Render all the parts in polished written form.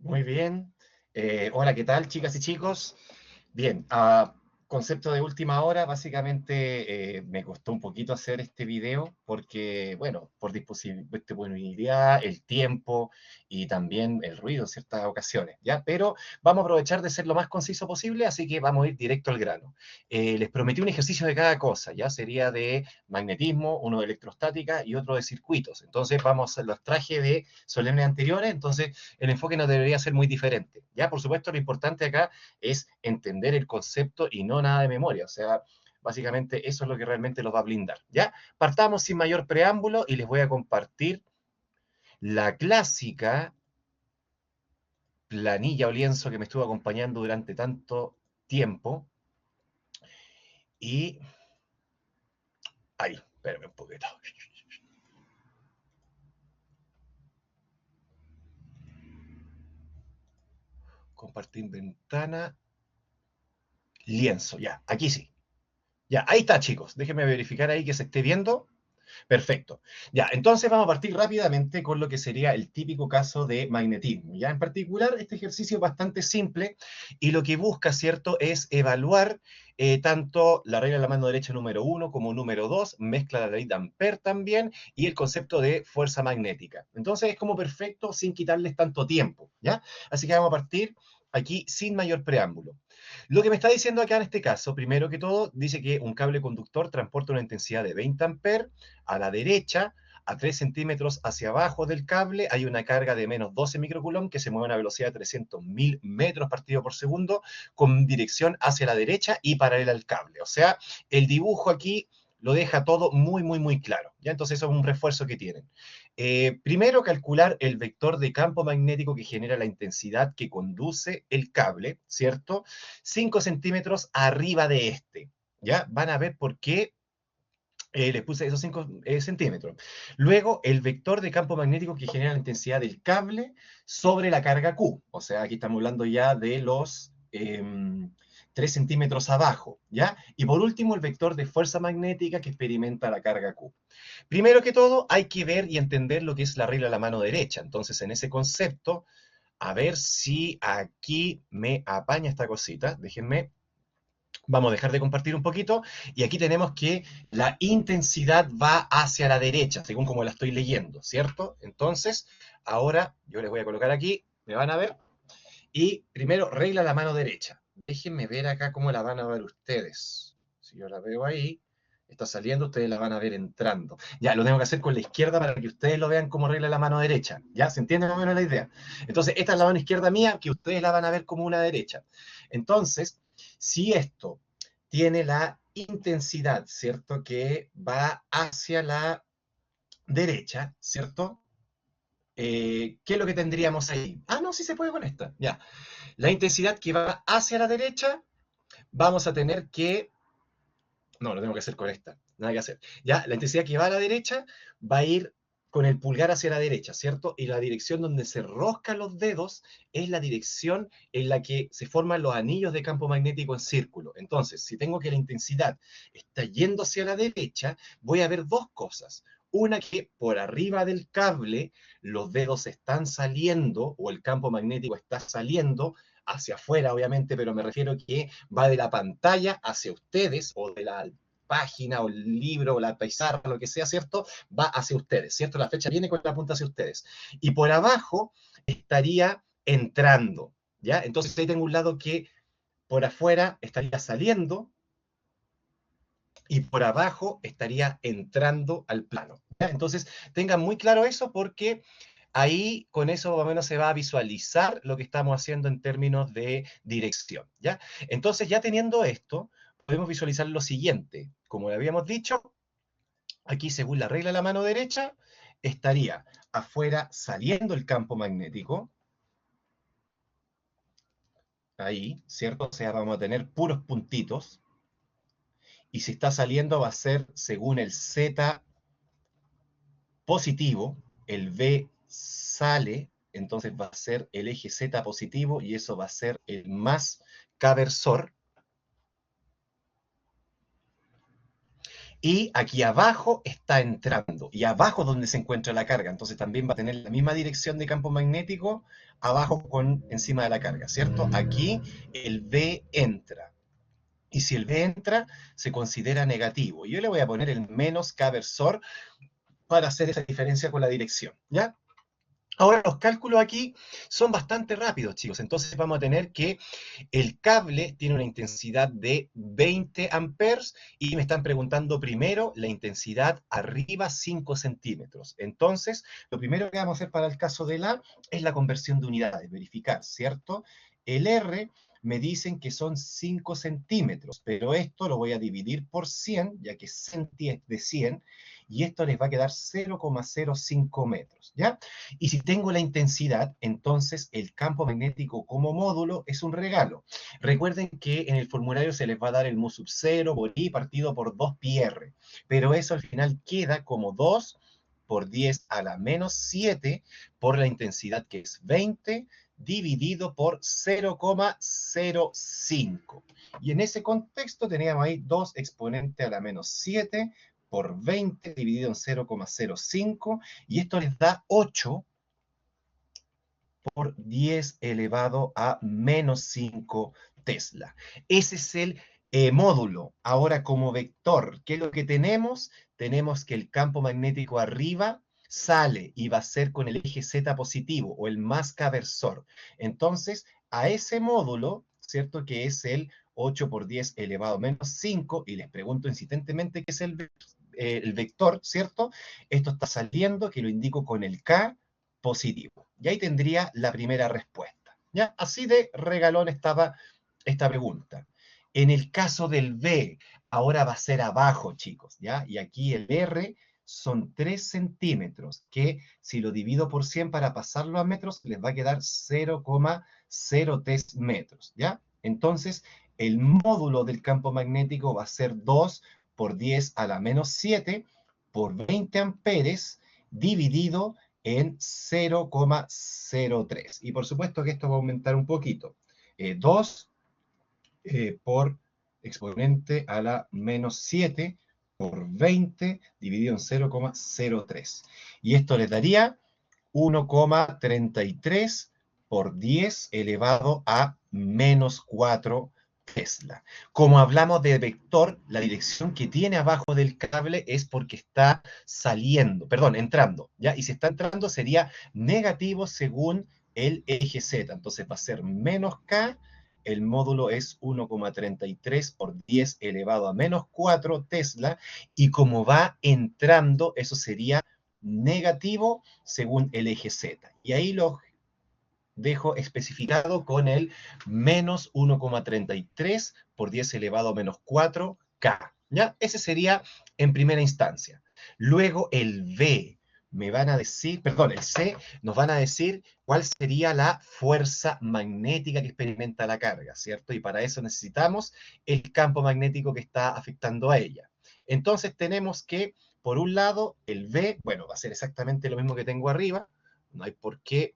Muy bien. Hola, ¿qué tal, chicas y chicos? Bien, concepto de última hora, básicamente me costó un poquito hacer este video porque, bueno, por disponibilidad, el tiempo y también el ruido en ciertas ocasiones, ¿ya? Pero vamos a aprovechar de ser lo más conciso posible, así que vamos a ir directo al grano. Les prometí un ejercicio de cada cosa, ¿ya? Sería de magnetismo, uno de electrostática y otro de circuitos. Entonces vamos a los trajes de solemnes anteriores, entonces el enfoque no debería ser muy diferente, ¿ya? Por supuesto, lo importante acá es entender el concepto y no nada de memoria. O sea, básicamente eso es lo que realmente los va a blindar. ¿Ya? Partamos sin mayor preámbulo y les voy a compartir la clásica planilla o lienzo que me estuvo acompañando durante tanto tiempo. Y ahí, espérame un poquito. Compartir ventana, lienzo, ya, aquí sí. Ya, ahí está, chicos. Déjenme verificar ahí que se esté viendo. Perfecto. Ya, entonces vamos a partir rápidamente con lo que sería el típico caso de magnetismo. Ya, en particular, este ejercicio es bastante simple y lo que busca, ¿cierto?, es evaluar tanto la regla de la mano derecha número uno como número 2, mezcla la ley de Ampère también y el concepto de fuerza magnética. Entonces es como perfecto sin quitarles tanto tiempo, ¿ya? Así que vamos a partir aquí sin mayor preámbulo. Lo que me está diciendo acá en este caso, primero que todo, dice que un cable conductor transporta una intensidad de 20 amperes a la derecha, a 3 centímetros hacia abajo del cable hay una carga de menos 12 microcoulomb que se mueve a una velocidad de 300.000 metros partido por segundo con dirección hacia la derecha y paralela al cable. O sea, el dibujo aquí lo deja todo muy, muy, muy claro. ¿Ya? Entonces eso es un refuerzo que tienen. Primero, calcular el vector de campo magnético que genera la intensidad que conduce el cable, ¿cierto? 5 centímetros arriba de este. ¿Ya? Van a ver por qué les puse esos 5 centímetros. Luego, el vector de campo magnético que genera la intensidad del cable sobre la carga Q. O sea, aquí estamos hablando ya de los 3 centímetros abajo, ¿ya? Y por último, el vector de fuerza magnética que experimenta la carga Q. Primero que todo, hay que ver y entender lo que es la regla de la mano derecha. Entonces, en ese concepto, a ver si aquí me apaña esta cosita. Déjenme, vamos a dejar de compartir un poquito y aquí tenemos que la intensidad va hacia la derecha, según como la estoy leyendo, ¿cierto? Entonces, ahora yo les voy a colocar aquí, me van a ver, y primero regla la mano derecha. Déjenme ver acá cómo la van a ver ustedes. Si yo la veo ahí, está saliendo, ustedes la van a ver entrando. Ya, lo tengo que hacer con la izquierda para que ustedes lo vean como regla la mano derecha. ¿Ya? ¿Se entiende más o menos la idea? Entonces, esta es la mano izquierda mía, que ustedes la van a ver como una derecha. Entonces, si esto tiene la intensidad, ¿cierto? Que va hacia la derecha, ¿cierto? ¿Qué es lo que tendríamos ahí? Ah, no, sí se puede con esta. Ya. La intensidad que va hacia la derecha, vamos a tener que... No, lo tengo que hacer con esta. Nada que hacer. Ya, la intensidad que va a la derecha va a ir con el pulgar hacia la derecha, ¿cierto? Y la dirección donde se roscan los dedos es la dirección en la que se forman los anillos de campo magnético en círculo. Entonces, si tengo que la intensidad está yendo hacia la derecha, voy a ver dos cosas. Una, que por arriba del cable los dedos están saliendo o el campo magnético está saliendo hacia afuera, obviamente, pero me refiero que va de la pantalla hacia ustedes o de la página o el libro o la pizarra, lo que sea, ¿cierto? Va hacia ustedes, ¿cierto? La flecha viene con la punta hacia ustedes. Y por abajo estaría entrando, ¿ya? Entonces ahí tengo un lado que por afuera estaría saliendo y por abajo estaría entrando al plano. ¿Ya? Entonces tengan muy claro eso porque ahí con eso más o menos se va a visualizar lo que estamos haciendo en términos de dirección, ¿ya? Entonces, ya teniendo esto, podemos visualizar lo siguiente. Como le habíamos dicho, aquí según la regla de la mano derecha, estaría afuera saliendo el campo magnético, ahí, ¿cierto? O sea, vamos a tener puros puntitos, y si está saliendo va a ser según el Z positivo, el V sale, entonces va a ser el eje Z positivo y eso va a ser el más cabersor. Y aquí abajo está entrando, y abajo es donde se encuentra la carga, entonces también va a tener la misma dirección de campo magnético abajo con encima de la carga, ¿cierto? Aquí el B entra, y si el B entra, se considera negativo. Yo le voy a poner el menos K versor para hacer esa diferencia con la dirección, ¿ya? Ahora los cálculos aquí son bastante rápidos, chicos, entonces vamos a tener que el cable tiene una intensidad de 20 amperes y me están preguntando primero la intensidad arriba 5 centímetros. Entonces, lo primero que vamos a hacer para el caso del A es la conversión de unidades, verificar, ¿cierto? El R me dicen que son 5 centímetros, pero esto lo voy a dividir por 100, ya que centi es de 100, y esto les va a quedar 0,05 metros, ¿ya? Y si tengo la intensidad, entonces el campo magnético como módulo es un regalo. Recuerden que en el formulario se les va a dar el mu sub 0 por I partido por 2 pi r, pero eso al final queda como 2 por 10 a la menos 7 por la intensidad que es 20 dividido por 0,05. Y en ese contexto teníamos ahí 2 exponente a la menos 7 por 20 dividido en 0,05, y esto les da 8 por 10 elevado a menos 5 Tesla. Ese es el módulo. Ahora como vector, ¿qué es lo que tenemos? Tenemos que el campo magnético arriba sale y va a ser con el eje Z positivo o el más K-versor. Entonces, a ese módulo, ¿cierto? Que es el 8 por 10 elevado a menos 5, y les pregunto insistentemente qué es el vector, ¿cierto? Esto está saliendo, que lo indico con el K positivo. Y ahí tendría la primera respuesta. ¿Ya? Así de regalón estaba esta pregunta. En el caso del B, ahora va a ser abajo, chicos, ¿ya? Y aquí el R son 3 centímetros, que si lo divido por 100 para pasarlo a metros, les va a quedar 0,03 metros, ¿ya? Entonces, el módulo del campo magnético va a ser 2 por 10 a la menos 7 por 20 amperes dividido en 0,03. Y por supuesto que esto va a aumentar un poquito. 2 por exponente a la menos 7 por 20 dividido en 0,03. Y esto les daría 1,33 por 10 elevado a menos 4 Tesla. Como hablamos de vector, la dirección que tiene abajo del cable es porque está saliendo, perdón, entrando, ¿ya? Y si está entrando sería negativo según el eje Z. Entonces va a ser menos K, el módulo es 1,33 por 10 elevado a menos 4 Tesla, y como va entrando, eso sería negativo según el eje Z. Y ahí lo dejo especificado con el menos 1,33 por 10 elevado a menos 4K. ¿Ya? Ese sería en primera instancia. Luego el B, me van a decir, perdón, el C, nos van a decir cuál sería la fuerza magnética que experimenta la carga, ¿cierto? Y para eso necesitamos el campo magnético que está afectando a ella. Entonces tenemos que, por un lado, el B, bueno, va a ser exactamente lo mismo que tengo arriba, no hay por qué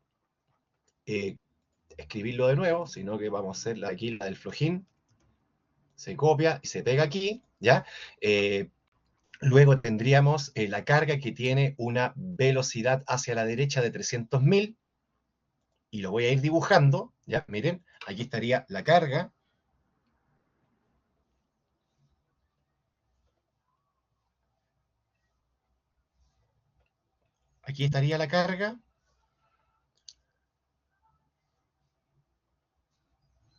eh, escribirlo de nuevo, sino que vamos a hacer aquí la del flojín, se copia y se pega aquí, ¿ya? Luego tendríamos la carga que tiene una velocidad hacia la derecha de 300.000, y lo voy a ir dibujando, ¿ya? Miren, aquí estaría la carga. Aquí estaría la carga.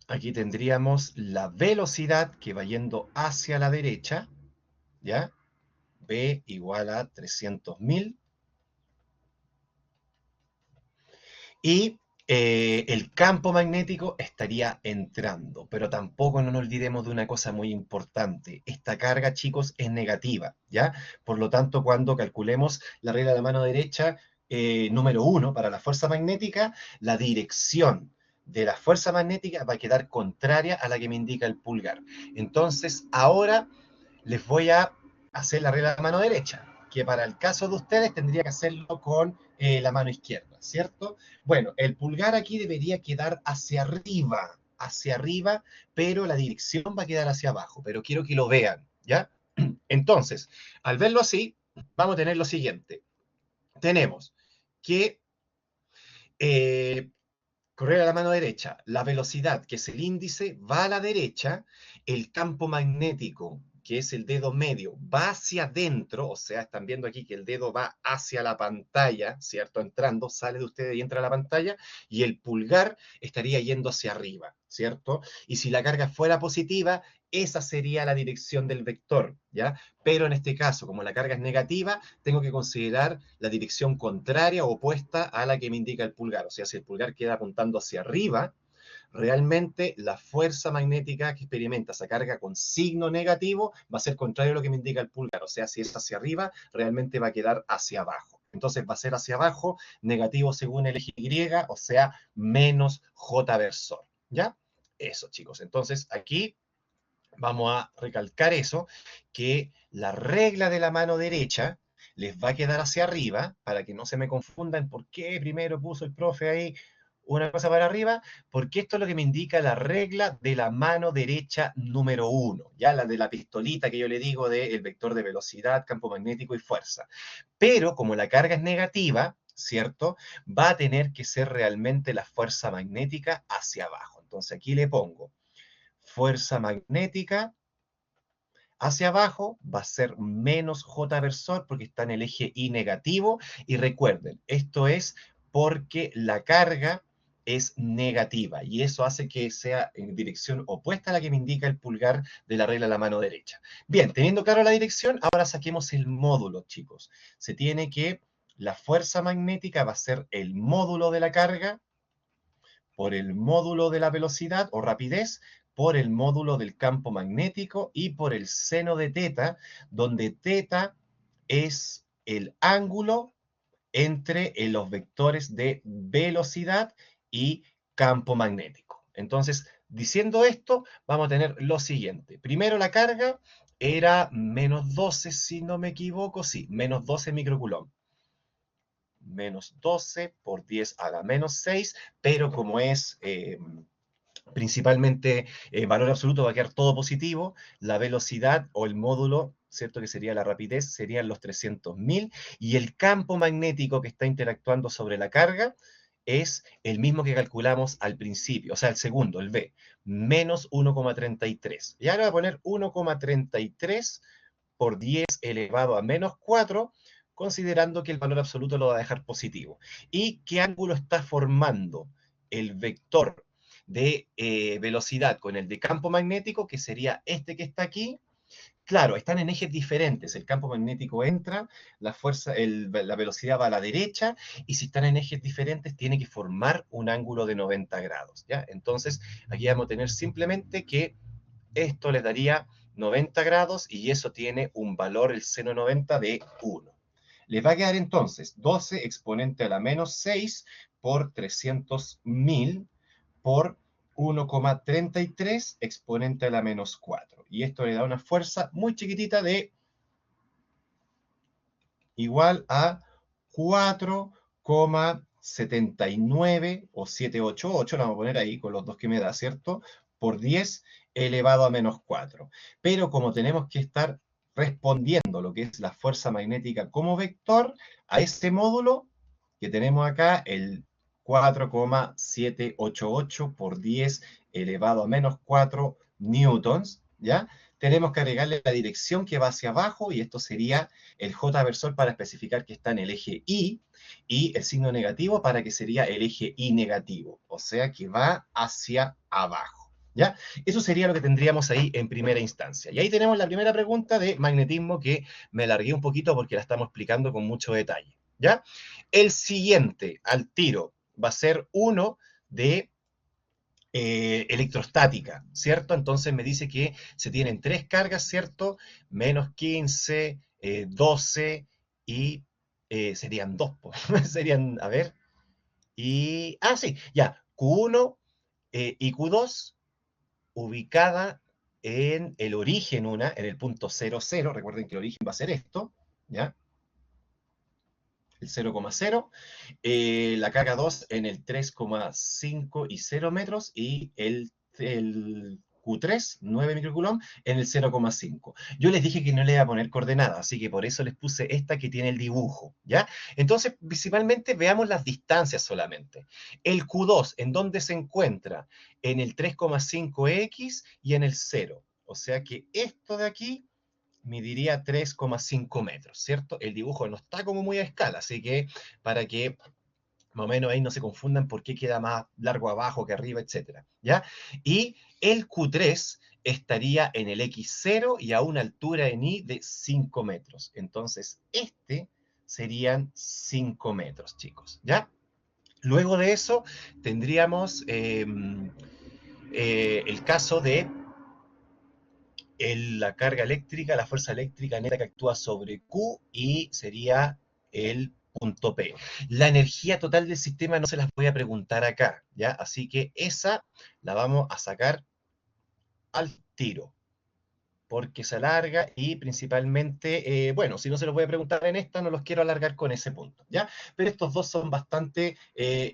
Aquí tendríamos la velocidad que va yendo hacia la derecha, ¿ya? V igual a 300.000. Y el campo magnético estaría entrando, pero tampoco no nos olvidemos de una cosa muy importante. Esta carga, chicos, es negativa, ¿ya? Por lo tanto, cuando calculemos la regla de la mano derecha, número 1, para la fuerza magnética, la dirección de la fuerza magnética va a quedar contraria a la que me indica el pulgar. Entonces, ahora les voy a hacer la regla de la mano derecha, que para el caso de ustedes tendría que hacerlo con la mano izquierda, ¿cierto? Bueno, el pulgar aquí debería quedar hacia arriba, pero la dirección va a quedar hacia abajo, pero quiero que lo vean, ¿ya? Entonces, al verlo así, vamos a tener lo siguiente. Tenemos que correr a la mano derecha, la velocidad, que es el índice, va a la derecha, el campo magnético, que es el dedo medio, va hacia adentro, o sea, están viendo aquí que el dedo va hacia la pantalla, ¿cierto? Entrando, sale de ustedes y entra a la pantalla, y el pulgar estaría yendo hacia arriba, ¿cierto? Y si la carga fuera positiva, esa sería la dirección del vector, ¿ya? Pero en este caso, como la carga es negativa, tengo que considerar la dirección contraria o opuesta a la que me indica el pulgar. O sea, si el pulgar queda apuntando hacia arriba, realmente la fuerza magnética que experimenta esa carga con signo negativo va a ser contrario a lo que me indica el pulgar. O sea, si es hacia arriba, realmente va a quedar hacia abajo. Entonces va a ser hacia abajo, negativo según el eje Y, o sea, menos J versor. ¿Ya? Eso, chicos. Entonces aquí vamos a recalcar eso, que la regla de la mano derecha les va a quedar hacia arriba, para que no se me confundan por qué primero puso el profe ahí una cosa para arriba, porque esto es lo que me indica la regla de la mano derecha número 1, ya la de la pistolita que yo le digo del vector de velocidad, campo magnético y fuerza. Pero como la carga es negativa, ¿cierto? Va a tener que ser realmente la fuerza magnética hacia abajo. Entonces aquí le pongo fuerza magnética hacia abajo va a ser menos J versor porque está en el eje Y negativo. Y recuerden, esto es porque la carga es negativa y eso hace que sea en dirección opuesta a la que me indica el pulgar de la regla de la mano derecha. Bien, teniendo claro la dirección, ahora saquemos el módulo, chicos. Se tiene que, la fuerza magnética va a ser el módulo de la carga por el módulo de la velocidad o rapidez, por el módulo del campo magnético y por el seno de teta, donde teta es el ángulo entre los vectores de velocidad y campo magnético. Entonces, diciendo esto, vamos a tener lo siguiente. Primero la carga era menos 12, si no me equivoco, sí, menos 12 microcoulomb. Menos 12 por 10 a la menos 6, pero como es principalmente valor absoluto, va a quedar todo positivo, la velocidad o el módulo, ¿cierto? Que sería la rapidez, serían los 300.000, y el campo magnético que está interactuando sobre la carga es el mismo que calculamos al principio, o sea, el segundo, el B, menos 1,33. Y ahora voy a poner 1,33 por 10 elevado a menos 4, considerando que el valor absoluto lo va a dejar positivo. ¿Y qué ángulo está formando el vector de velocidad con el de campo magnético, que sería este que está aquí? Claro, están en ejes diferentes. El campo magnético entra, la fuerza, la velocidad va a la derecha, y si están en ejes diferentes, tiene que formar un ángulo de 90 grados. ¿Ya? Entonces, aquí vamos a tener simplemente que esto les daría 90 grados y eso tiene un valor, el seno 90, de 1. Les va a quedar entonces 12 exponente a la menos 6 por 300.000 por 1,33 exponente a la menos 4. Y esto le da una fuerza muy chiquitita de igual a 4,79 o 788, la vamos a poner ahí con los dos que me da, ¿cierto? Por 10 elevado a menos 4. Pero como tenemos que estar respondiendo lo que es la fuerza magnética como vector, a ese módulo que tenemos acá, el 4,788 por 10 elevado a menos 4 newtons, ¿ya? Tenemos que agregarle la dirección que va hacia abajo, y esto sería el J versor para especificar que está en el eje Y, y el signo negativo para que sería el eje Y negativo, o sea que va hacia abajo. ¿Ya? Eso sería lo que tendríamos ahí en primera instancia. Y ahí tenemos la primera pregunta de magnetismo, que me alargué un poquito porque la estamos explicando con mucho detalle. ¿Ya? El siguiente al tiro va a ser uno de electrostática, ¿cierto? Entonces me dice que se tienen tres cargas, ¿cierto? Menos 15, 12 y serían dos, serían, a ver, sí, ya, Q1 y Q2 ubicada en el origen una, en el punto 00, recuerden que el origen va a ser esto, ¿ya? El 0,0, la carga 2 en el 3,5 y 0 metros, y el Q3, 9 microcoulomb, en el 0,5. Yo les dije que no le iba a poner coordenadas, así que por eso les puse esta que tiene el dibujo, ¿ya? Entonces, principalmente veamos las distancias solamente. El Q2, ¿en dónde se encuentra? En el 3,5x y en el 0. O sea que esto de aquí mediría 3,5 metros, ¿cierto? El dibujo no está como muy a escala, así que para que más o menos ahí no se confundan por qué queda más largo abajo que arriba, etcétera, ¿ya? Y el Q3 estaría en el X0 y a una altura en Y de 5 metros. Entonces, este serían 5 metros, chicos, ¿ya? Luego de eso, tendríamos el caso de la carga eléctrica, la fuerza eléctrica neta que actúa sobre Q y sería el punto P. La energía total del sistema no se las voy a preguntar acá, ¿ya? Así que esa la vamos a sacar al tiro, porque se alarga y principalmente, bueno, si no se los voy a preguntar en esta, no los quiero alargar con ese punto, ¿ya? Pero estos dos son bastante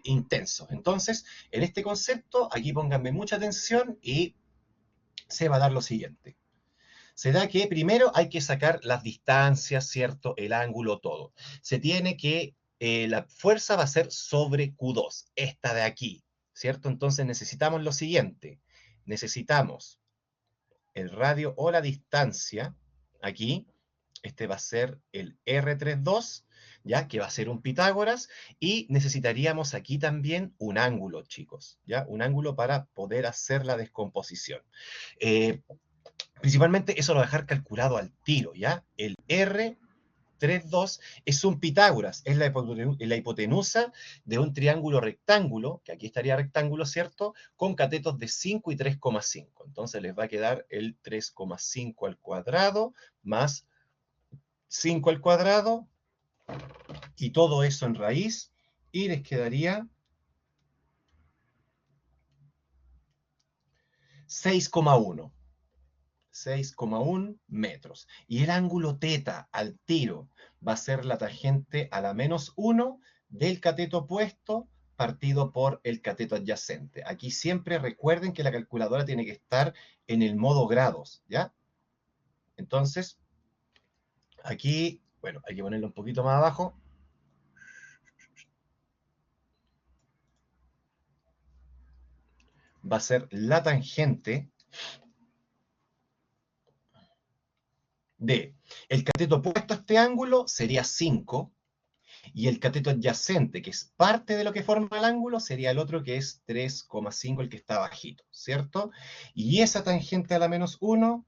intensos. Entonces, en este concepto, aquí pónganme mucha atención y se va a dar lo siguiente. Se da que primero hay que sacar las distancias, ¿cierto? El ángulo, todo. Se tiene que, la fuerza va a ser sobre Q2, esta de aquí, ¿cierto? Entonces necesitamos lo siguiente. Necesitamos el radio o la distancia, aquí, este va a ser el R32, ¿ya? Que va a ser un Pitágoras, y necesitaríamos aquí también un ángulo, chicos, ¿ya? Un ángulo para poder hacer la descomposición. Eh, Principalmente eso lo voy a dejar calculado al tiro, ¿ya? El R32 es un Pitágoras, es la hipotenusa de un triángulo rectángulo, que aquí estaría rectángulo, ¿cierto? Con catetos de 5 y 3,5. Entonces les va a quedar el 3,5 al cuadrado más 5 al cuadrado y todo eso en raíz y les quedaría 6,1. 6,1 metros. Y el ángulo teta al tiro va a ser la tangente a la menos 1 del cateto opuesto partido por el cateto adyacente. Aquí siempre recuerden que la calculadora tiene que estar en el modo grados, ¿ya? Entonces, aquí, bueno, hay que ponerlo un poquito más abajo. Va a ser la tangente de el cateto opuesto a este ángulo sería 5, y el cateto adyacente, que es parte de lo que forma el ángulo, sería el otro que es 3,5, el que está bajito, ¿cierto? Y esa tangente a la menos 1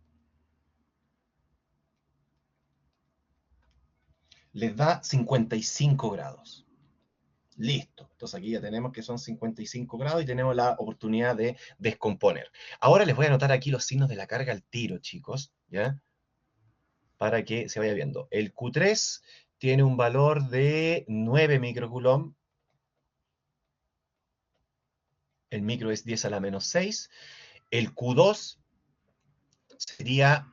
les da 55 grados. Listo. Entonces aquí ya tenemos que son 55 grados y tenemos la oportunidad de descomponer. Ahora les voy a anotar aquí los signos de la carga al tiro, chicos, ¿ya? Para que se vaya viendo. El Q3 tiene un valor de 9 microcoulomb. El micro es 10 a la menos 6. El Q2 sería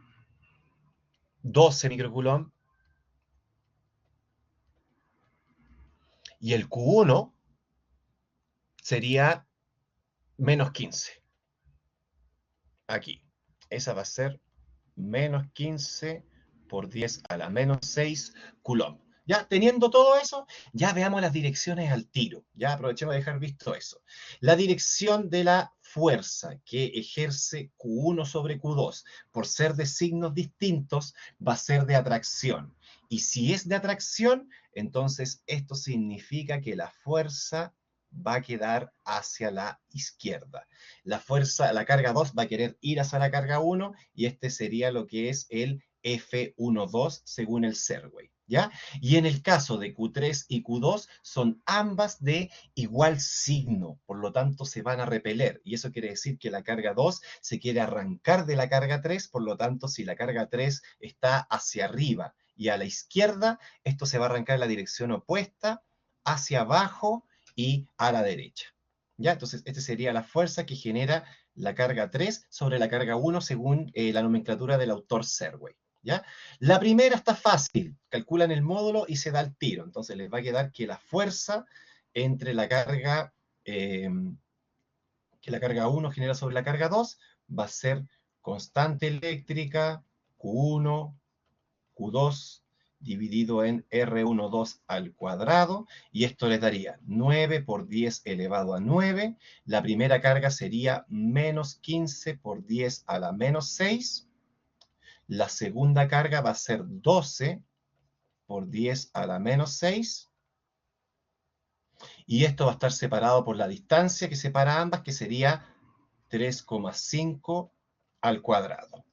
12 microcoulomb. Y el Q1 sería menos 15. Aquí. Esa va a ser menos 15 por 10 a la menos 6 coulomb. Ya teniendo todo eso, ya veamos las direcciones al tiro. Ya aprovechemos de dejar visto eso. La dirección de la fuerza que ejerce Q1 sobre Q2, por ser de signos distintos, va a ser de atracción. Y si es de atracción, entonces esto significa que la fuerza va a quedar hacia la izquierda. La fuerza, la carga 2 va a querer ir hacia la carga 1 y este sería lo que es el F12 según el Serway, ¿ya? Y en el caso de Q3 y Q2 son ambas de igual signo, por lo tanto se van a repeler y eso quiere decir que la carga 2 se quiere arrancar de la carga 3, por lo tanto si la carga 3 está hacia arriba y a la izquierda, esto se va a arrancar en la dirección opuesta, hacia abajo y a la derecha. ¿Ya? Entonces, esta sería la fuerza que genera la carga 3 sobre la carga 1 según la nomenclatura del autor Serway. ¿Ya? La primera está fácil, calculan el módulo y se da el tiro. Entonces les va a quedar que la fuerza entre la carga que la carga 1 genera sobre la carga 2 va a ser constante eléctrica Q1, Q2, dividido en R12 al cuadrado, y esto les daría 9 por 10 elevado a 9. La primera carga sería menos 15 por 10 a la menos 6. La segunda carga va a ser 12 por 10 a la menos 6. Y esto va a estar separado por la distancia que separa ambas, que sería 3,5 al cuadrado.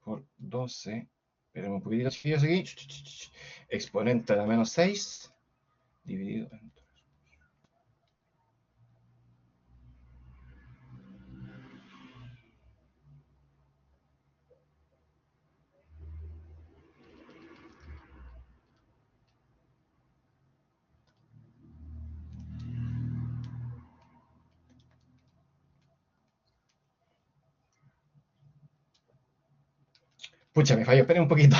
Por 12, esperen un poquitito, chiquillos, aquí. Exponente a la menos 6, dividido en... Pucha, me falló, esperen un poquito.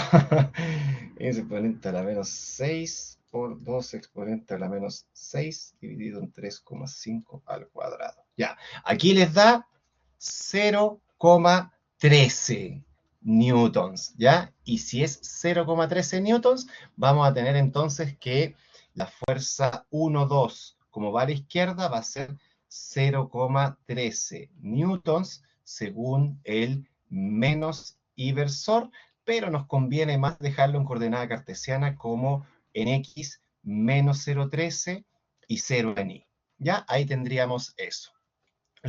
Es exponente a la menos 6 por 2 exponente a la menos 6 dividido en 3,5 al cuadrado. Ya, aquí les da 0,13 newtons, ¿ya? Y si es 0,13 newtons, vamos a tener entonces que la fuerza 1, 2, como va a la izquierda, va a ser 0,13 newtons según el menos inversor, pero nos conviene más dejarlo en coordenada cartesiana como en x menos 0,13 y 0 en y. ¿Ya? Ahí tendríamos eso.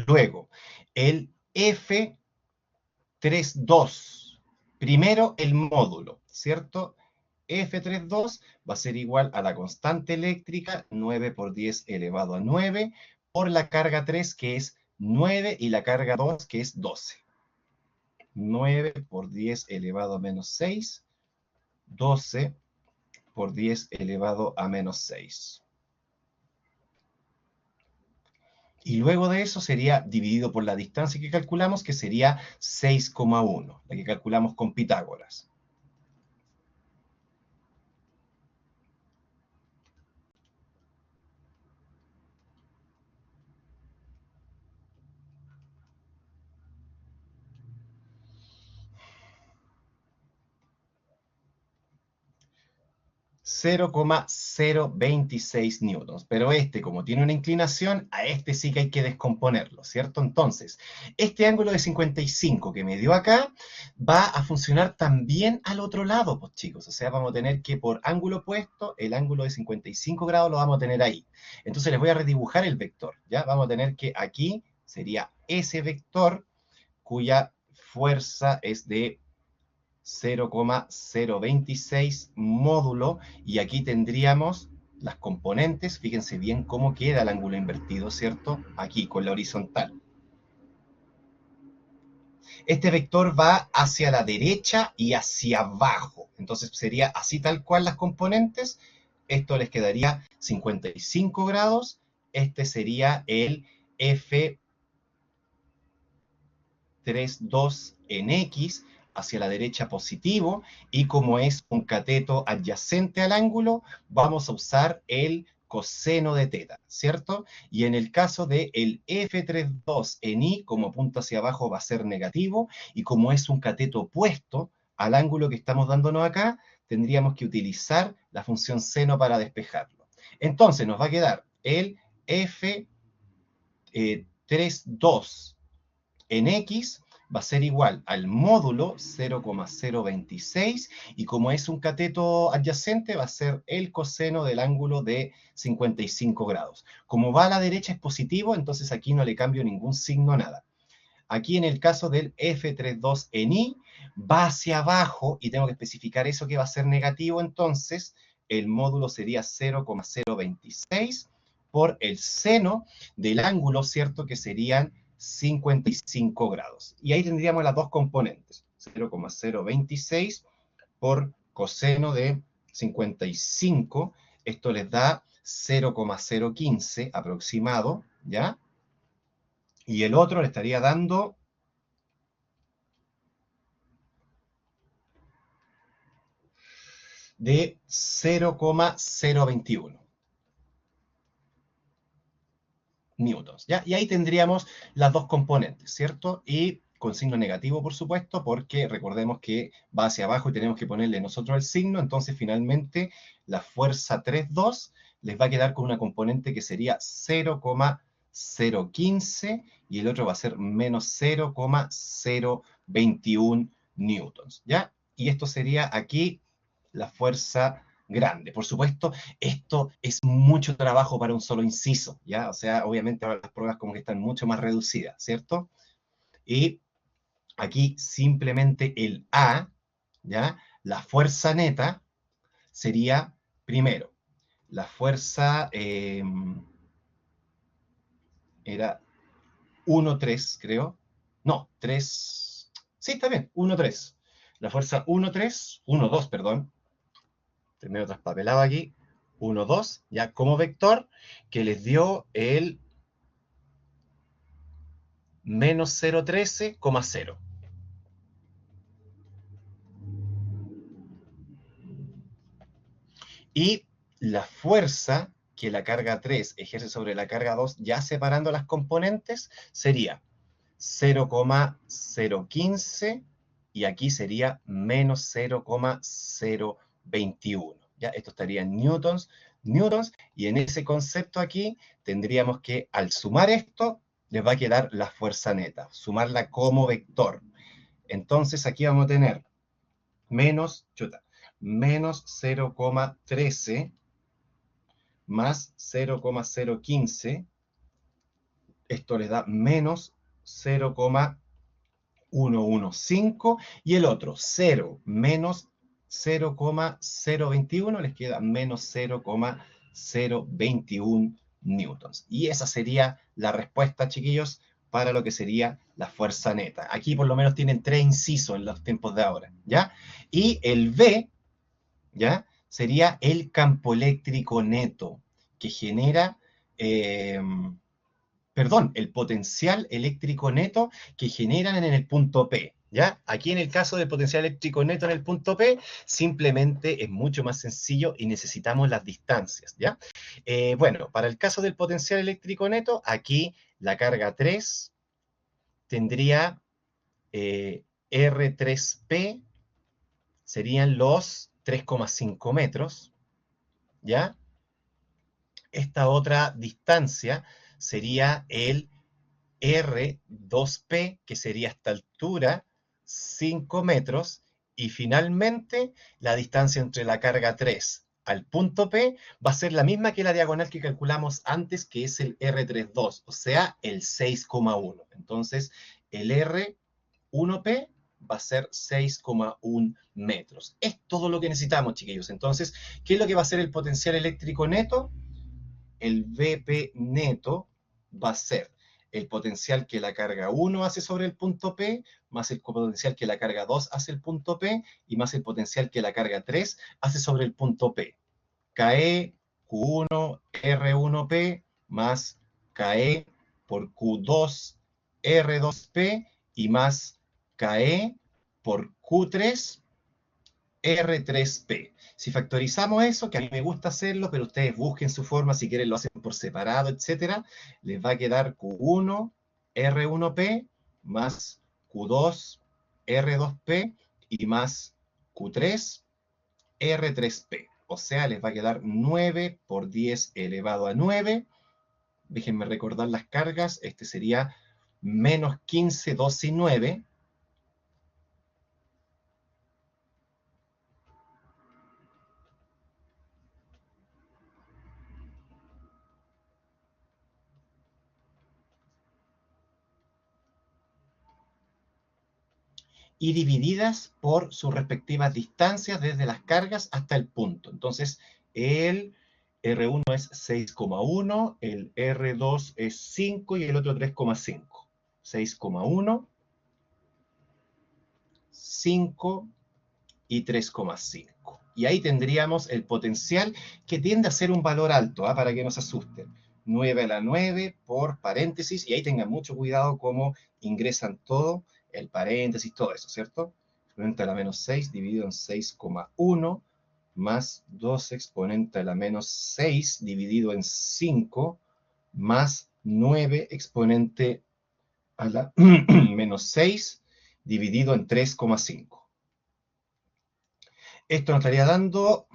Luego, el F32. Primero el módulo, ¿cierto? F32 va a ser igual a la constante eléctrica, 9 por 10 elevado a 9, por la carga 3, que es 9, y la carga 2, que es 12. 9 por 10 elevado a menos 6, 12 por 10 elevado a menos 6. Y luego de eso sería dividido por la distancia que calculamos, que sería 6,1, la que calculamos con Pitágoras. (0,026 newtons. Pero este, como tiene una inclinación, a este sí que hay que descomponerlo, ¿cierto? Entonces, este ángulo de 55 que me dio acá va a funcionar también al otro lado, pues chicos. O sea, vamos a tener que por ángulo opuesto, el ángulo de 55 grados lo vamos a tener ahí. Entonces les voy a redibujar el vector, ¿ya? Vamos a tener que aquí sería ese vector cuya fuerza es de 0,026 módulo, y aquí tendríamos las componentes. Fíjense bien cómo queda el ángulo invertido, ¿cierto? Aquí con la horizontal. Este vector va hacia la derecha y hacia abajo, entonces sería así tal cual las componentes. Esto les quedaría 55 grados, este sería el F32 en X, hacia la derecha positivo, y como es un cateto adyacente al ángulo, vamos a usar el coseno de teta, ¿cierto? Y en el caso de el F32 en Y, como punto hacia abajo va a ser negativo, y como es un cateto opuesto al ángulo que estamos dándonos acá, tendríamos que utilizar la función seno para despejarlo. Entonces nos va a quedar el F32 en X va a ser igual al módulo 0,026, y como es un cateto adyacente va a ser el coseno del ángulo de 55 grados. Como va a la derecha es positivo, entonces aquí no le cambio ningún signo, nada. Aquí en el caso del F32 en Y va hacia abajo y tengo que especificar eso que va a ser negativo, entonces el módulo sería 0,026 por el seno del ángulo, ¿cierto? Que serían 55 grados. Y ahí tendríamos las dos componentes, 0,026 por coseno de 55. Esto les da 0,015 aproximado, ¿ya? Y el otro le estaría dando de 0,021 newtons, ¿ya? Y ahí tendríamos las dos componentes, ¿cierto? Y con signo negativo, por supuesto, porque recordemos que va hacia abajo y tenemos que ponerle nosotros el signo, entonces finalmente la fuerza 3,2 les va a quedar con una componente que sería 0,015 y el otro va a ser menos 0,021 newtons, ¿ya? Y esto sería aquí la fuerza grande. Por supuesto, esto es mucho trabajo para un solo inciso, ¿ya? O sea, obviamente ahora las pruebas como que están mucho más reducidas, ¿cierto? Y aquí simplemente el A, ¿ya? La fuerza neta sería, primero, la fuerza era 1,3, creo. No, 3. Sí, está bien, 1,3. La fuerza 1,3, 1,2, perdón. Primero traspapelado aquí. 1,2, ya como vector, que les dio el menos 0,13,0. Y la fuerza que la carga 3 ejerce sobre la carga 2, ya separando las componentes, sería 0,015 y aquí sería menos 0,021. ¿Ya? Esto estaría en newtons, y en ese concepto aquí tendríamos que al sumar esto les va a quedar la fuerza neta, sumarla como vector. Entonces aquí vamos a tener menos 0,13 más 0,015, esto les da menos 0,115 y el otro 0 menos 0,021 les queda menos 0,021 newtons. Y esa sería la respuesta, chiquillos, para lo que sería la fuerza neta. Aquí por lo menos tienen 3 incisos en los tiempos de ahora, ¿ya? Y el B, ¿ya? Sería el campo eléctrico neto que genera, eh, perdón, el potencial eléctrico neto que generan en el punto P, ¿ya? Aquí en el caso del potencial eléctrico neto en el punto P, simplemente es mucho más sencillo y necesitamos las distancias, ¿ya? Bueno, para el caso del potencial eléctrico neto, aquí la carga 3 tendría R3P, serían los 3,5 metros, ¿ya? Esta otra distancia sería el R2P, que sería esta altura, 5 metros, y finalmente la distancia entre la carga 3 al punto P va a ser la misma que la diagonal que calculamos antes, que es el R32, o sea, el 6,1. Entonces, el R1P va a ser 6,1 metros. Es todo lo que necesitamos, chiquillos. Entonces, ¿qué es lo que va a ser el potencial eléctrico neto? El VP neto va a ser el potencial que la carga 1 hace sobre el punto P, más el potencial que la carga 2 hace el punto P, y más el potencial que la carga 3 hace sobre el punto P. KE Q1 R1P más KE por Q2 R2P y más KE por Q3 R3P. Si factorizamos eso, que a mí me gusta hacerlo, pero ustedes busquen su forma, si quieren lo hacen por separado, etcétera, les va a quedar Q1 R1P más Q2 R2P y más Q3 R3P. O sea, les va a quedar 9 por 10 elevado a 9. Déjenme recordar las cargas. Este sería menos 15, 12 y 9. Y divididas por sus respectivas distancias desde las cargas hasta el punto. Entonces, el R1 es 6,1, el R2 es 5 y el otro 3,5. 6,1, 5 y 3,5. Y ahí tendríamos el potencial que tiende a ser un valor alto, para que no se asusten. 9 a la 9 por paréntesis, y ahí tengan mucho cuidado cómo ingresan todo, el paréntesis, todo eso, ¿cierto? Exponente a la menos 6 dividido en 6,1 más 2 exponente a la menos 6 dividido en 5 más 9 exponente a la menos 6 dividido en 3,5. Esto nos estaría dando,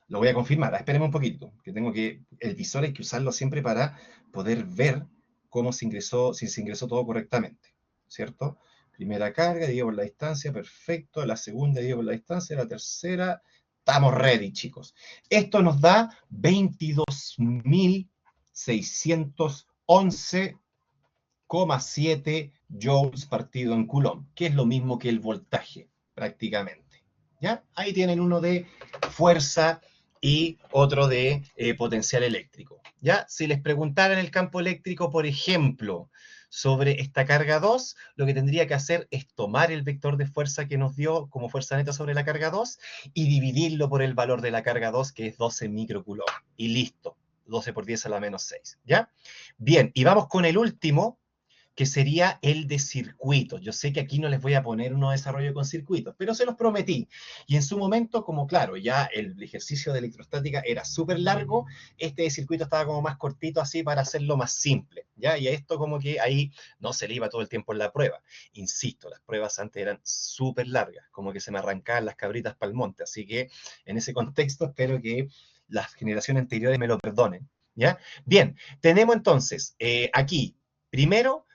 lo voy a confirmar, espérenme un poquito, que tengo que, el visor hay que usarlo siempre para poder ver cómo se ingresó, si se ingresó todo correctamente, ¿cierto? Primera carga, dividido por la distancia, perfecto, la segunda dividido por la distancia, la tercera, estamos ready, chicos. Esto nos da 22.611,7 joules partido en coulomb, que es lo mismo que el voltaje, prácticamente. ¿Ya? Ahí tienen uno de fuerza y otro de potencial eléctrico. ¿Ya? Si les preguntara en el campo eléctrico, por ejemplo, sobre esta carga 2, lo que tendría que hacer es tomar el vector de fuerza que nos dio como fuerza neta sobre la carga 2 y dividirlo por el valor de la carga 2, que es 12 microcoulomb. Y listo. 12 por 10 a la menos 6. ¿Ya? Bien, y vamos con el último, que sería el de circuitos. Yo sé que aquí no les voy a poner uno de desarrollo con circuitos, pero se los prometí. Y en su momento, como claro, ya el ejercicio de electrostática era súper largo, este de circuito estaba como más cortito así para hacerlo más simple, ¿ya? Y a esto como que ahí no se le iba todo el tiempo en la prueba. Insisto, las pruebas antes eran súper largas, como que se me arrancaban las cabritas para el monte, así que en ese contexto espero que las generaciones anteriores me lo perdonen, ¿ya? Bien, tenemos entonces aquí, primero,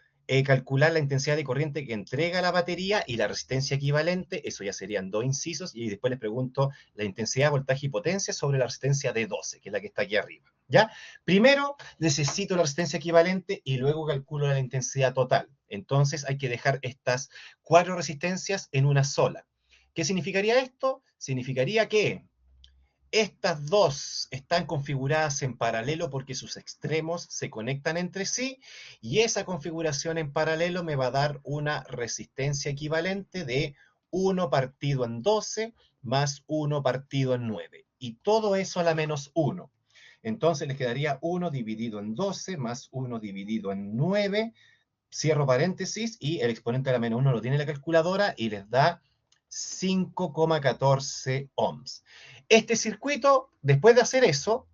calcular la intensidad de corriente que entrega la batería y la resistencia equivalente, eso ya serían dos incisos, y después les pregunto la intensidad, voltaje y potencia sobre la resistencia de 12, que es la que está aquí arriba, ¿ya? Primero necesito la resistencia equivalente y luego calculo la intensidad total. Entonces hay que dejar estas 4 resistencias en una sola. ¿Qué significaría esto? Significaría que estas dos están configuradas en paralelo porque sus extremos se conectan entre sí y esa configuración en paralelo me va a dar una resistencia equivalente de 1 partido en 12 más 1 partido en 9. Y todo eso a la menos 1. Entonces les quedaría 1 dividido en 12 más 1 dividido en 9. Cierro paréntesis y el exponente a la menos 1 lo tiene la calculadora y les da 5,14 ohms. Este circuito, después de hacer eso,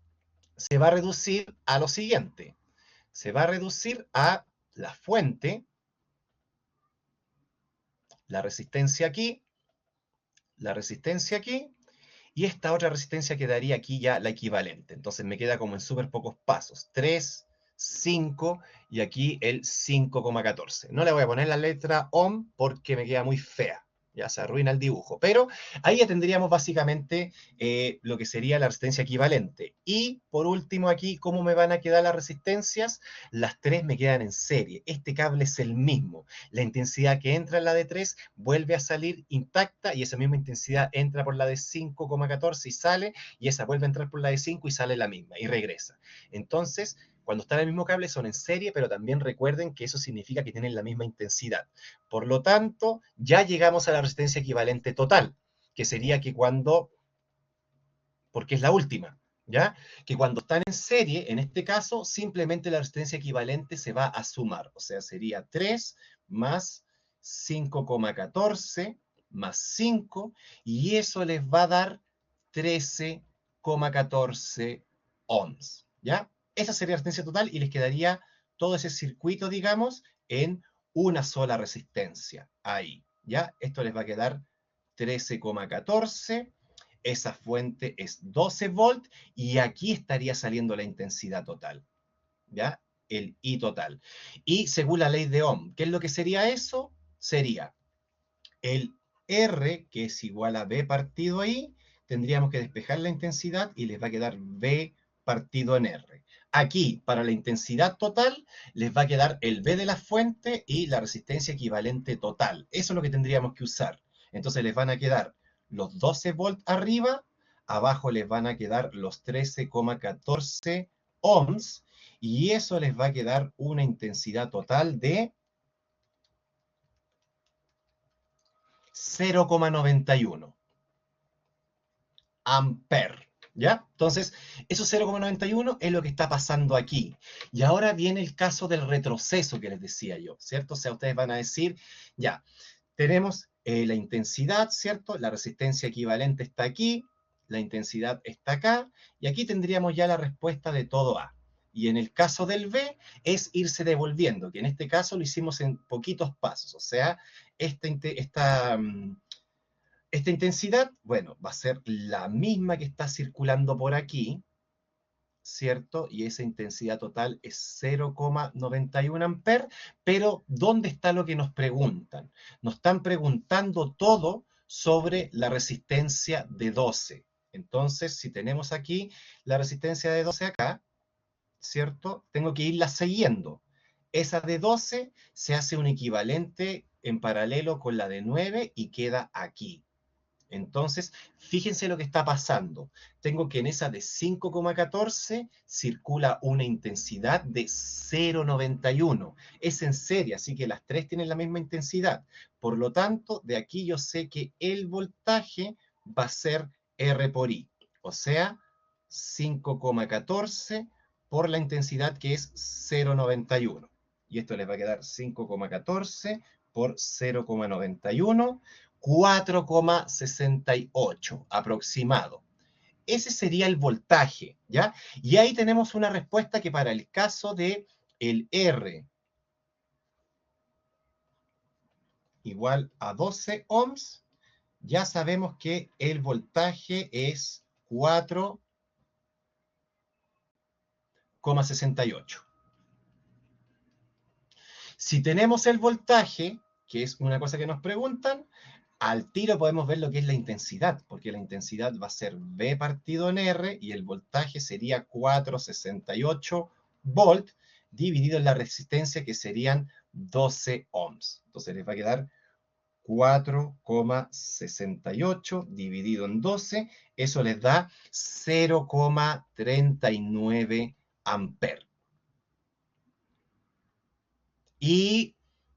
se va a reducir a lo siguiente. Se va a reducir a la fuente, la resistencia aquí, y esta otra resistencia quedaría aquí ya la equivalente. Entonces me queda como en súper pocos pasos. 3, 5 y aquí el 5,14. No le voy a poner la letra ohm porque me queda muy fea. Ya se arruina el dibujo. Pero ahí ya tendríamos básicamente lo que sería la resistencia equivalente. Y por último aquí, ¿cómo me van a quedar las resistencias? Las tres me quedan en serie. Este cable es el mismo. La intensidad que entra en la de 3 vuelve a salir intacta y esa misma intensidad entra por la de 5,14 y sale, y esa vuelve a entrar por la de 5 y sale la misma y regresa. Entonces, cuando están en el mismo cable son en serie, pero también recuerden que eso significa que tienen la misma intensidad. Por lo tanto, ya llegamos a la resistencia equivalente total, que sería que cuando, porque es la última, ¿ya? Que cuando están en serie, en este caso, simplemente la resistencia equivalente se va a sumar, o sea, sería 3 más 5,14 más 5, y eso les va a dar 13,14 ohms, ¿ya? Esa sería la resistencia total y les quedaría todo ese circuito, digamos, en una sola resistencia, ahí, ¿ya? Esto les va a quedar 13,14, esa fuente es 12 volt y aquí estaría saliendo la intensidad total, ¿ya? El I total. Y según la ley de Ohm, ¿qué es lo que sería eso? Sería el R, que es igual a B partido ahí, tendríamos que despejar la intensidad y les va a quedar B partido en R. Aquí, para la intensidad total, les va a quedar el B de la fuente y la resistencia equivalente total. Eso es lo que tendríamos que usar. Entonces les van a quedar los 12 volt arriba, abajo les van a quedar los 13,14 ohms, y eso les va a quedar una intensidad total de 0,91. amper. ¿Ya? Entonces, eso 0,91 es lo que está pasando aquí. Y ahora viene el caso del retroceso que les decía yo, ¿cierto? O sea, ustedes van a decir, ya, tenemos la intensidad, ¿cierto? La resistencia equivalente está aquí, la intensidad está acá, y aquí tendríamos ya la respuesta de todo A. Y en el caso del B es irse devolviendo, que en este caso lo hicimos en poquitos pasos, o sea, esta intensidad, bueno, va a ser la misma que está circulando por aquí, ¿cierto? Y esa intensidad total es 0,91 amper, pero ¿dónde está lo que nos preguntan? Nos están preguntando todo sobre la resistencia de 12. Entonces, si tenemos aquí la resistencia de 12 acá, ¿cierto? Tengo que irla siguiendo. Esa de 12 se hace un equivalente en paralelo con la de 9 y queda aquí. Entonces, fíjense lo que está pasando. Tengo que en esa de 5,14 circula una intensidad de 0,91. Es en serie, así que las tres tienen la misma intensidad. Por lo tanto, de aquí yo sé que el voltaje va a ser R por I. O sea, 5,14 por la intensidad que es 0,91. Y esto les va a quedar 5,14 por 0,91. 4,68 aproximado. Ese sería el voltaje, ¿ya? Y ahí tenemos una respuesta que para el caso de el R igual a 12 ohms, ya sabemos que el voltaje es 4,68. Si tenemos el voltaje, que es una cosa que nos preguntan, al tiro podemos ver lo que es la intensidad, porque la intensidad va a ser V partido en R y el voltaje sería 468 volt dividido en la resistencia que serían 12 ohms. Entonces les va a quedar 4,68 dividido en 12, eso les da 0,39 amper. Y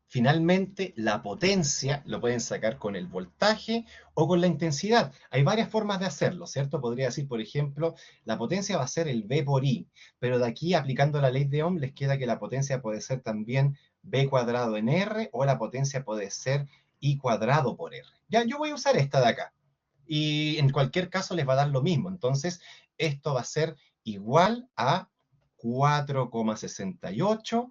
finalmente, la potencia lo pueden sacar con el voltaje o con la intensidad. Hay varias formas de hacerlo, ¿cierto? Podría decir, por ejemplo, la potencia va a ser el V por I, pero de aquí, aplicando la ley de Ohm, les queda que la potencia puede ser también V cuadrado en R o la potencia puede ser I cuadrado por R. Ya, yo voy a usar esta de acá. Y en cualquier caso les va a dar lo mismo. Entonces, esto va a ser igual a 4,68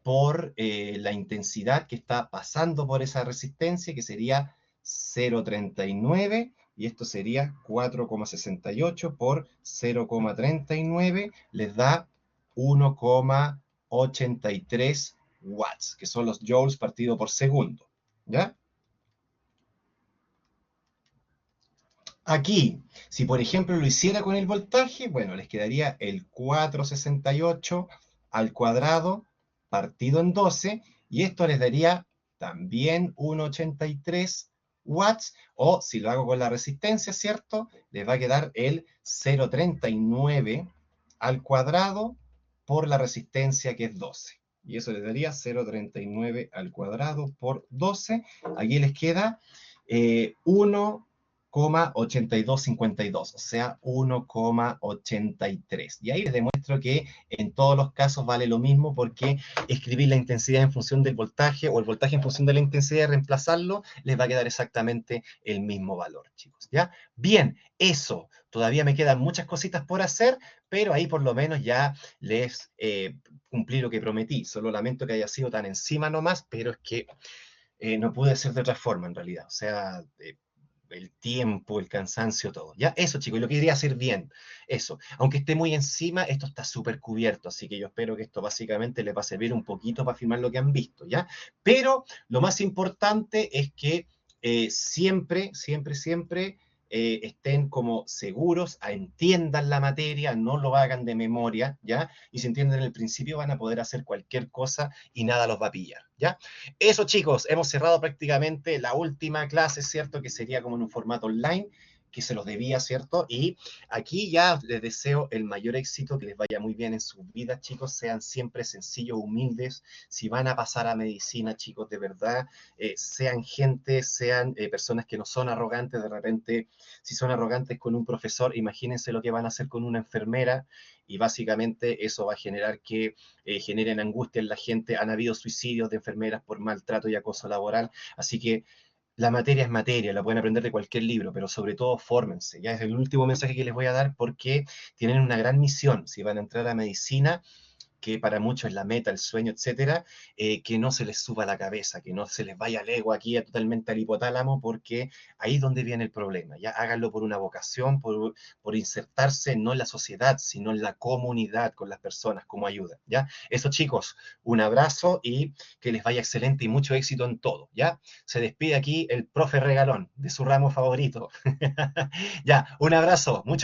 por la intensidad que está pasando por esa resistencia, que sería 0,39, y esto sería 4,68 por 0,39, les da 1,83 watts, que son los joules partido por segundo. ¿Ya? Aquí, si por ejemplo lo hiciera con el voltaje, bueno, les quedaría el 468 al cuadrado partido en 12, y esto les daría también 1,83 watts, o si lo hago con la resistencia, ¿cierto? Les va a quedar el 0,39 al cuadrado por la resistencia que es 12. Y eso les daría 0,39 al cuadrado por 12. Aquí les queda 1,8252, o sea, 1,83. Y ahí les demuestro que en todos los casos vale lo mismo, porque escribir la intensidad en función del voltaje o el voltaje en función de la intensidad y reemplazarlo, les va a quedar exactamente el mismo valor, chicos. ¿Ya? Bien, eso. Todavía me quedan muchas cositas por hacer, pero ahí por lo menos ya les cumplí lo que prometí. Solo lamento que haya sido tan encima nomás, pero es que no pude ser de otra forma en realidad. O sea, el tiempo, el cansancio, todo. Ya, eso, chicos, y lo quería hacer bien. Eso. Aunque esté muy encima, esto está súper cubierto, así que yo espero que esto básicamente les va a servir un poquito para firmar lo que han visto, ¿ya? Pero lo más importante es que siempre, siempre, siempre estén como seguros, entiendan la materia, no lo hagan de memoria, ¿ya? Y si entienden el principio van a poder hacer cualquier cosa y nada los va a pillar, ¿ya? Eso, chicos, hemos cerrado prácticamente la última clase, ¿cierto? Que sería como en un formato online. que se los debía, ¿cierto? Y aquí ya les deseo el mayor éxito, que les vaya muy bien en sus vidas, chicos, sean siempre sencillos, humildes, si van a pasar a medicina, chicos, de verdad, sean gente, sean personas que no son arrogantes, de repente, si son arrogantes con un profesor, imagínense lo que van a hacer con una enfermera, y básicamente eso va a generar que generen angustia en la gente. Han habido suicidios de enfermeras por maltrato y acoso laboral, así que la materia es materia, la pueden aprender de cualquier libro, pero sobre todo fórmense. Ya es el último mensaje que les voy a dar porque tienen una gran misión. Si van a entrar a medicina, que para muchos es la meta, el sueño, etcétera, que no se les suba la cabeza, que no se les vaya el ego aquí totalmente al hipotálamo, porque ahí es donde viene el problema. Ya háganlo por una vocación, por insertarse no en la sociedad, sino en la comunidad, con las personas, como ayuda. ¿Ya? Eso, chicos, un abrazo y que les vaya excelente y mucho éxito en todo. ¿Ya? Se despide aquí el profe Regalón de su ramo favorito. Ya, un abrazo, muchas